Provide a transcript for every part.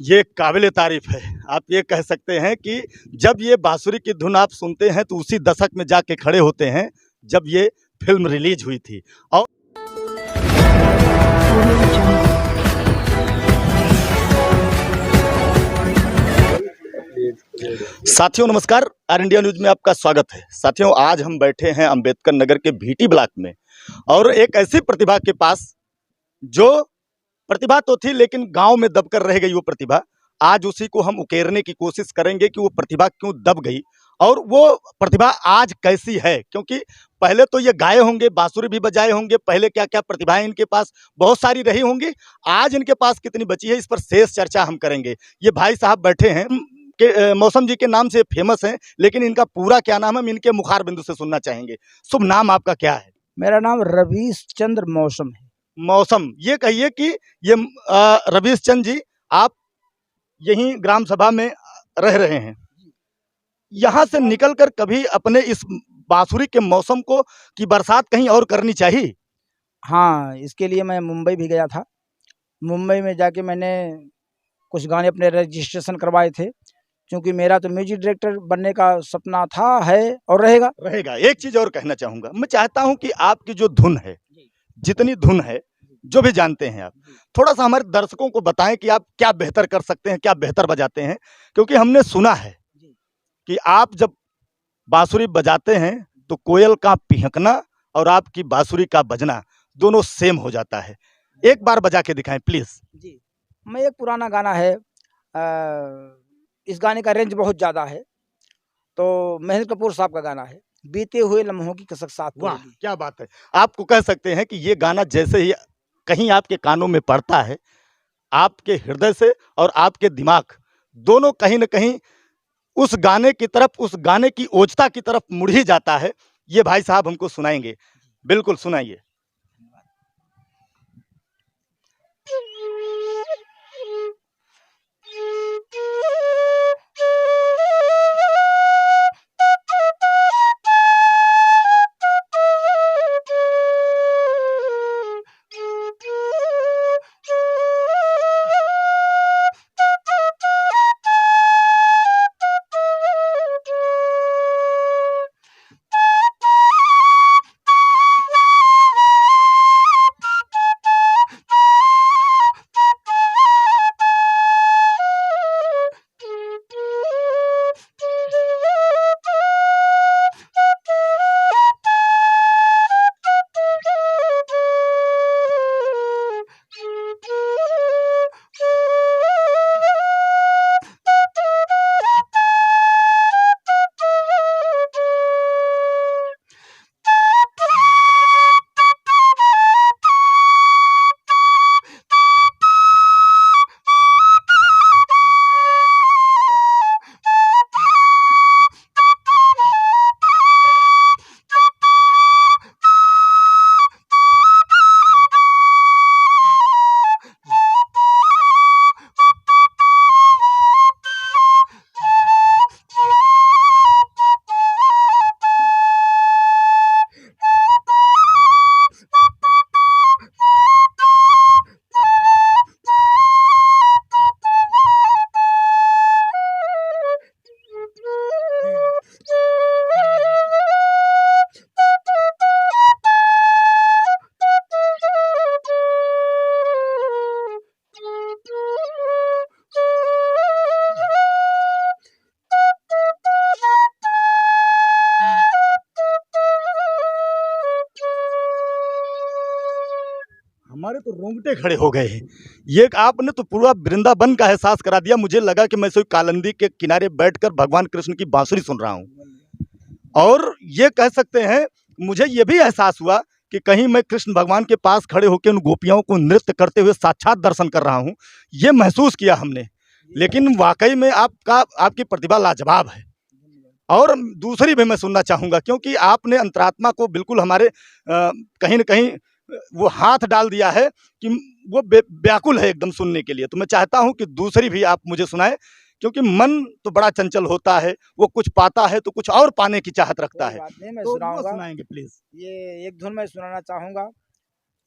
ये काबिल तारीफ है। आप ये कह सकते हैं कि जब ये बांसुरी की धुन आप सुनते हैं तो उसी दशक में जाके खड़े होते हैं जब ये फिल्म रिलीज हुई थी। और साथियों नमस्कार, आर इंडिया न्यूज में आपका स्वागत है। साथियों आज हम बैठे हैं अंबेडकर नगर के भीटी ब्लॉक में और एक ऐसी प्रतिभा के पास जो प्रतिभा तो थी लेकिन गांव में दबकर रह गई वो प्रतिभा। आज उसी को हम उकेरने की कोशिश करेंगे कि वो प्रतिभा क्यों दब गई और वो प्रतिभा आज कैसी है, क्योंकि पहले तो ये गाए होंगे, बांसुरी भी बजाए होंगे, पहले क्या क्या प्रतिभाएं इनके पास बहुत सारी रही होंगी। आज इनके पास कितनी बची है इस पर शेष चर्चा हम करेंगे। ये भाई साहब बैठे हैं के मौसम जी के नाम से फेमस हैं, लेकिन इनका पूरा क्या नाम है हम इनके मुखार बिंदु से सुनना चाहेंगे। शुभ नाम आपका क्या है? मेरा नाम रवीश चंद्र मौसम है। मौसम, ये कहिए कि ये रवीश चंद जी आप यहीं ग्राम सभा में रह रहे हैं, यहाँ से निकलकर कभी अपने इस बांसुरी के मौसम को की बरसात कहीं और करनी चाहिए? हाँ, इसके लिए मैं मुंबई भी गया था। मुंबई में जाके मैंने कुछ गाने अपने रजिस्ट्रेशन करवाए थे, क्योंकि मेरा तो म्यूजिक डायरेक्टर बनने का सपना था, है और रहेगा। एक चीज और कहना चाहूंगा, मैं चाहता हूं कि आपकी जो धुन है, जितनी धुन है, जो भी जानते हैं आप, थोड़ा सा हमारे दर्शकों को बताएं कि आप क्या बेहतर कर सकते हैं, क्या बेहतर बजाते हैं। क्योंकि हमने सुना है कि आप जब बांसुरी बजाते हैं तो कोयल का पिहकना और आपकी बांसुरी का बजना दोनों सेम हो जाता है। एक बार बजा के दिखाएं प्लीज। जी, मैं एक पुराना गाना है, इस गाने का रेंज बहुत ज़्यादा है, तो महेंद्र कपूर साहब का गाना है, बीते हुए लम्हों की कसक साथ वाह होगी। क्या बात है। आपको कह सकते हैं कि ये गाना जैसे ही कहीं आपके कानों में पड़ता है, आपके हृदय से और आपके दिमाग दोनों कहीं ना कहीं उस गाने की तरफ, उस गाने की ओजता की तरफ मुड़ ही जाता है। ये भाई साहब हमको सुनाएंगे, बिल्कुल सुनाइए। हमारे तो रोंगटे खड़े हो गए हैं। ये आपने तो पूरा वृंदावन का एहसास करा दिया। मुझे लगा कि मैं सोई कालंदी के किनारे बैठकर भगवान कृष्ण की बांसुरी सुन रहा हूँ। और ये कह सकते हैं, मुझे ये भी एहसास हुआ कि कहीं मैं कृष्ण भगवान के पास खड़े होकर उन गोपियों को नृत्य करते हुए साक्षात दर्शन कर रहा हूँ। ये महसूस किया हमने। लेकिन वाकई में आपकी प्रतिभा लाजवाब है। और दूसरी भी मैं सुनना चाहूँगा, क्योंकि आपने अंतरात्मा को बिल्कुल हमारे कहीं न कहीं वो हाथ डाल दिया है कि वो व्याकुल है एकदम सुनने के लिए। तो मैं चाहता हूं कि दूसरी भी आप मुझे सुनाएं, क्योंकि मन तो बड़ा चंचल होता है, वो कुछ पाता है तो कुछ और पाने की चाहत रखता है। मैं तो वो सुनाऊंगा, सुनाएंगे प्लीज। ये एक धुन मैं सुनाना चाहूँगा।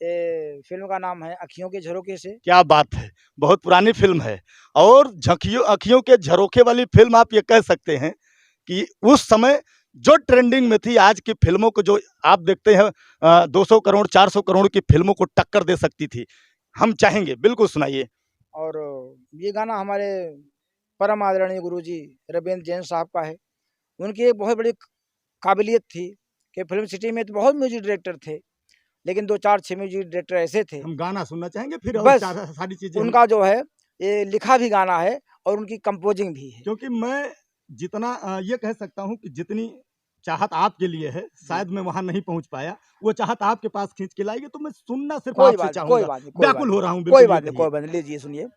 ये फिल्म का नाम है अखियों के झरोखे से। क्या बात है, बहुत पुरानी फिल्म है और झकियों अखियों के झरोखे वाली फिल्म आप ये कह सकते हैं कि उस समय जो ट्रेंडिंग में थी, आज की फिल्मों को जो आप देखते हैं 200 करोड़ 400 करोड़ की फिल्मों को टक्कर दे सकती थी। हम चाहेंगे, बिल्कुल सुनाइए। और ये गाना हमारे परम आदरणीय गुरुजी रविंद्र जैन साहब का है। उनकी एक बहुत बड़ी काबिलियत थी कि फिल्म सिटी में तो बहुत म्यूजिक डायरेक्टर थे, लेकिन 2-4-6 म्यूजिक डायरेक्टर ऐसे थे, हम गाना सुनना चाहेंगे फिर और बस सारी चीजें हम, उनका जो है ये लिखा भी गाना है और उनकी कंपोजिंग भी है। क्योंकि मैं जितना ये कह सकता हूँ कि जितनी चाहत आपके लिए है, शायद मैं वहां नहीं पहुंच पाया, वो चाहत आपके पास खींच के लाएगी, तो मैं सुनना सिर्फ कोई आपसे बात नहीं, कोई चाहूंगा। बात नहीं, कोई बात व्याकुल हो रहा नहीं, हूँ, कोई बिल्कुल ये बात नहीं, कहिए। कोई बात नहीं, लीजिए सुनिए।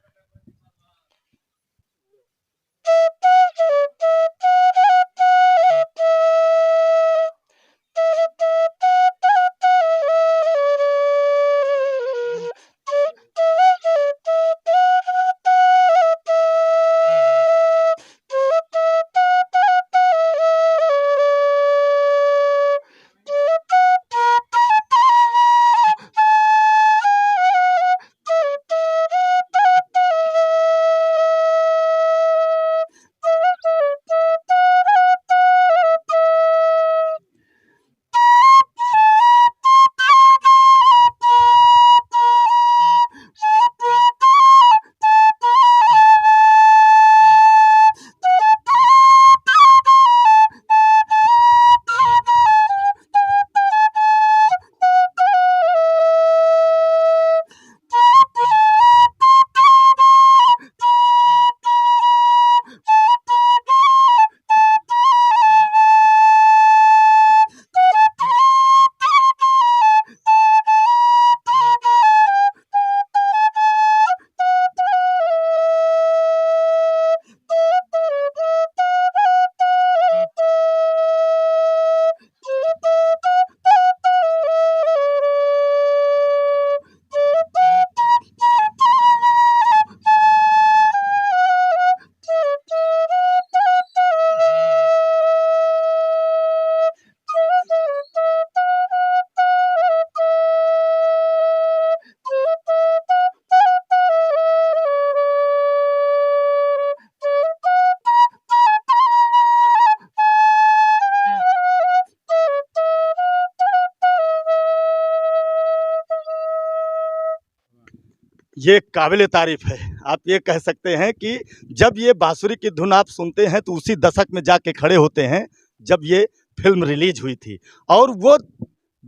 ये काबिल तारीफ है। आप ये कह सकते हैं कि जब ये बांसुरी की धुन आप सुनते हैं तो उसी दशक में जाके खड़े होते हैं जब ये फिल्म रिलीज हुई थी, और वो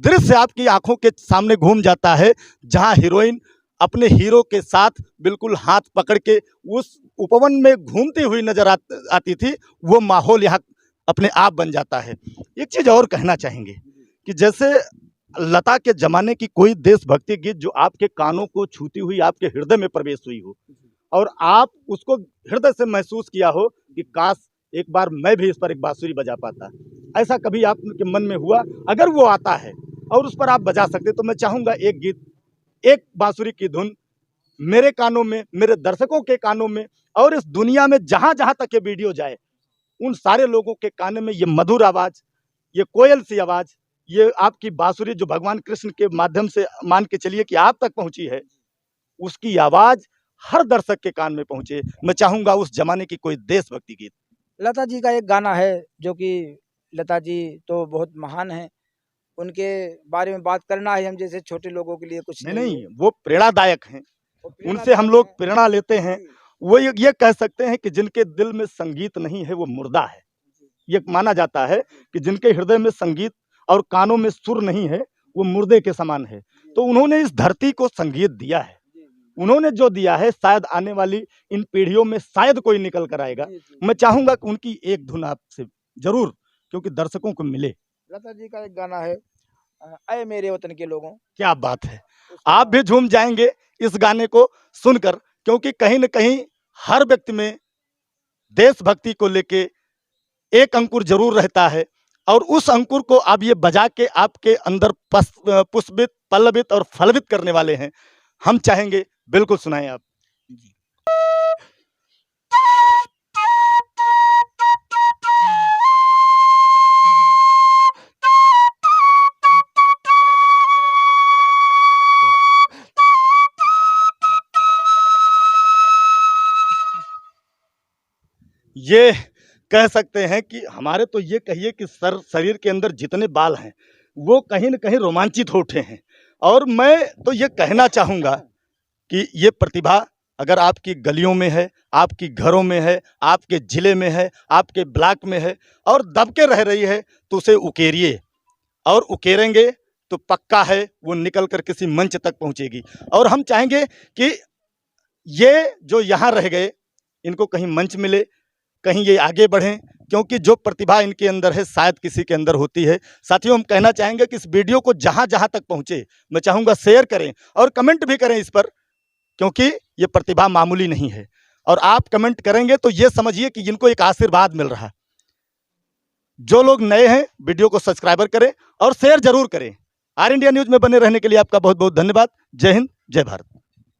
दृश्य आपकी आंखों के सामने घूम जाता है जहां हीरोइन अपने हीरो के साथ बिल्कुल हाथ पकड़ के उस उपवन में घूमती हुई नजर आती थी। वो माहौल यहाँ अपने आप बन जाता है। एक चीज और कहना चाहेंगे कि जैसे लता के जमाने की कोई देशभक्ति गीत जो आपके कानों को छूती हुई आपके हृदय में प्रवेश हुई हो और आप उसको हृदय से महसूस किया हो कि काश एक बार मैं भी इस पर एक बांसुरी बजा पाता, ऐसा कभी आपके मन में हुआ? अगर वो आता है और उस पर आप बजा सकते, तो मैं चाहूंगा एक गीत, एक बांसुरी की धुन मेरे कानों में, मेरे दर्शकों के कानों में, और इस दुनिया में जहां जहां तक ये वीडियो जाए उन सारे लोगों के कानों में ये मधुर आवाज, ये कोयल सी आवाज, ये आपकी बांसुरी जो भगवान कृष्ण के माध्यम से मान के चलिए कि आप तक पहुंची है, उसकी आवाज हर दर्शक के कान में पहुंचे। मैं चाहूंगा उस जमाने की कोई देशभक्ति गीत। लता जी का एक गाना है जो कि लता जी तो बहुत महान हैं, उनके बारे में बात करना है हम जैसे छोटे लोगों के लिए कुछ नहीं नहीं नहीं, है। वो प्रेरणादायक हैं, वो उनसे हम प्रेरणादायक लोग हैं। प्रेरणा लेते हैं। जी, वो ये कह सकते हैं कि जिनके दिल में संगीत नहीं है वो मुर्दा है। ये माना जाता है कि जिनके हृदय में संगीत और कानों में सुर नहीं है वो मुर्दे के समान है। तो उन्होंने इस धरती को संगीत दिया है, उन्होंने जो दिया है शायद आने वाली इन पीढ़ियों में शायद कोई निकल कर आएगा। मैं चाहूंगा कि उनकी एक धुन आपसे जरूर, क्योंकि दर्शकों को मिले। लता जी का एक गाना है ऐ मेरे वतन के लोगों, क्या बात है, उसका आप भी झूम जाएंगे इस गाने को सुनकर, क्योंकि कहीं न कहीं हर व्यक्ति में देशभक्ति को लेके एक अंकुर जरूर रहता है, और उस अंकुर को आप ये बजा के आपके अंदर पुष्पित, पल्लवित और फलवित करने वाले हैं। हम चाहेंगे बिल्कुल सुनाएं आप। ये कह सकते हैं कि हमारे तो ये कहिए कि शरीर के अंदर जितने बाल हैं वो कहीं न कहीं रोमांचित हो उठे हैं। और मैं तो ये कहना चाहूँगा कि ये प्रतिभा अगर आपकी गलियों में है, आपकी घरों में है, आपके ज़िले में है, आपके ब्लॉक में है और दब के रह रही है, तो उसे उकेरिए और उकेरेंगे तो पक्का है वो निकल कर किसी मंच तक पहुँचेगी। और हम चाहेंगे कि ये जो यहाँ रह गए, इनको कहीं मंच मिले, कहीं ये आगे बढ़ें, क्योंकि जो प्रतिभा इनके अंदर है शायद किसी के अंदर होती है। साथियों, हम कहना चाहेंगे कि इस वीडियो को जहाँ-जहाँ तक पहुँचे, मैं चाहूँगा शेयर करें और कमेंट भी करें इस पर, क्योंकि ये प्रतिभा मामूली नहीं है। और आप कमेंट करेंगे तो ये समझिए कि इनको एक आशीर्वाद मिल रहा है। जो लोग नए हैं, वीडियो को सब्सक्राइबर करें और शेयर जरूर करें। आर इंडिया न्यूज़ में बने रहने के लिए आपका बहुत बहुत धन्यवाद। जय हिंद, जय भारत।